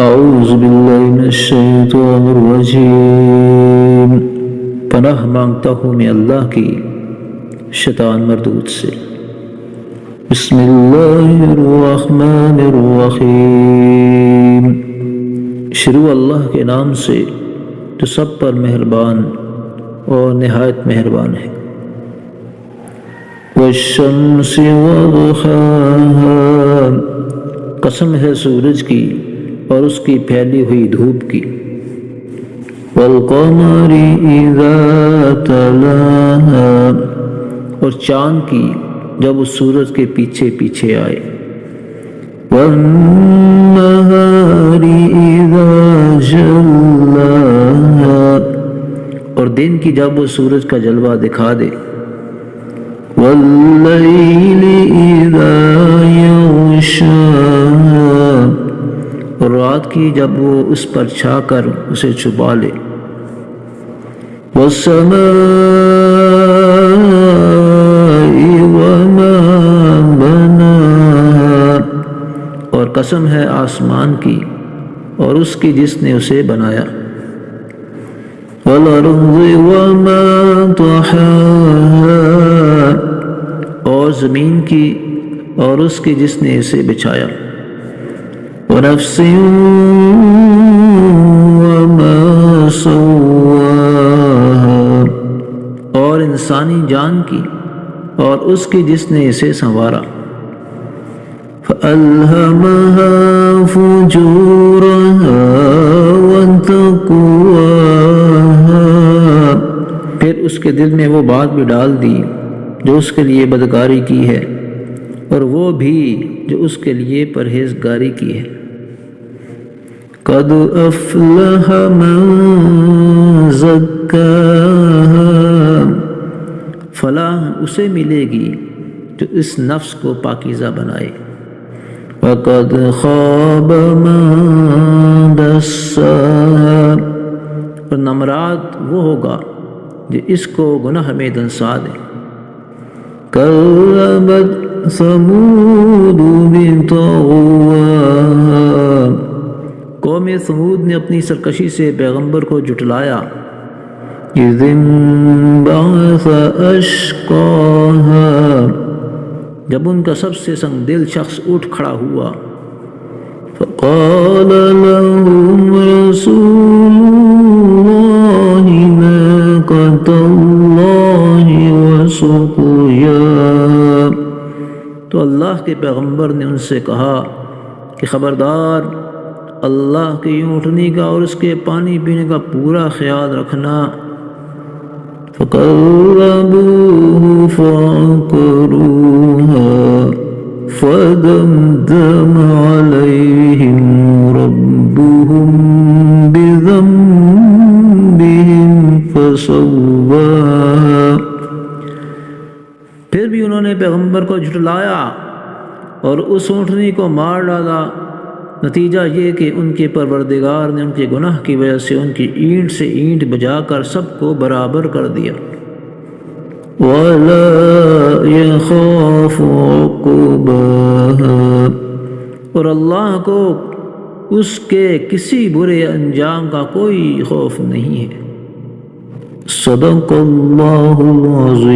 اعوذ باللہ من الشیطان الرجیم، پناہ مانگتا ہوں میں اللہ کی شیطان مردود سے۔ بسم اللہ الرحمن الرحیم، شروع اللہ کے نام سے جو سب پر مہربان اور نہایت مہربان ہے۔ والشمس وضحاها، قسم ہے سورج کی اور اس کی پھیلی ہوئی دھوپ کی۔ والقمر اذا تلاها، اور چاند کی جب اس سورج کے پیچھے پیچھے آئے۔ والنہار اذا جلاها، اور دن کی جب وہ سورج کا جلوہ دکھا دے۔ واللیل اذا یغشاها، اور رات کی جب وہ اس پر چھا کر اسے چھپا لے۔ والسماء وما بناها، اور قسم ہے آسمان کی اور اس کی جس نے اسے بنایا۔ والارض وما طحاها، اور زمین کی اور اس کی جس نے اسے بچھایا۔ ونفس وما سواها، اور انسانی جان کی اور اس کی جس نے اسے سنوارا۔ فألهمها فجورها وتقواها، پھر اس کے دل میں وہ بات بھی ڈال دی جو اس کے لیے بدکاری کی ہے اور وہ بھی جو اس کے لیے پرہیزگاری کی ہے۔ قد افلح من زکاها، فلاح اسے ملے گی جو اس نفس کو پاکیزہ بنائے۔ وقد خاب من دساها، اور نمراد وہ ہوگا جو اس کو گناہ میں دنسا دے۔ کذبت ثمود بطغواها، قوم ثمود نے اپنی سرکشی سے پیغمبر کو جھٹلایا۔ اذ انبعث اشقاها، جب ان کا سب سے سنگ دل شخص اٹھ کھڑا ہوا۔ فقال لهم رسول الله ناقة الله وسقياها، تو اللہ کے پیغمبر نے ان سے کہا کہ خبردار، اللہ کی اونٹنی کا اور اس کے پانی پینے کا پورا خیال رکھنا۔ فَكَذَّبُوهُ فَعَقَرُوهَا فَدَمْدَمَ عَلَيْهِمْ رَبُّهُمْ بِذَنبِهِمْ فَسَوَّاهَا، پھر بھی انہوں نے پیغمبر کو جھٹلایا اور اس اونٹنی کو مار ڈالا۔ نتیجہ یہ کہ ان کے پروردگار نے ان کے گناہ کی وجہ سے ان کی اینٹ سے اینٹ بجا کر سب کو برابر کر دیا۔ وَلَا يَخَافُ عُقْبَاهَا، اور اللہ کو اس کے کسی برے انجام کا کوئی خوف نہیں ہے۔ صدق اللہ العظیم۔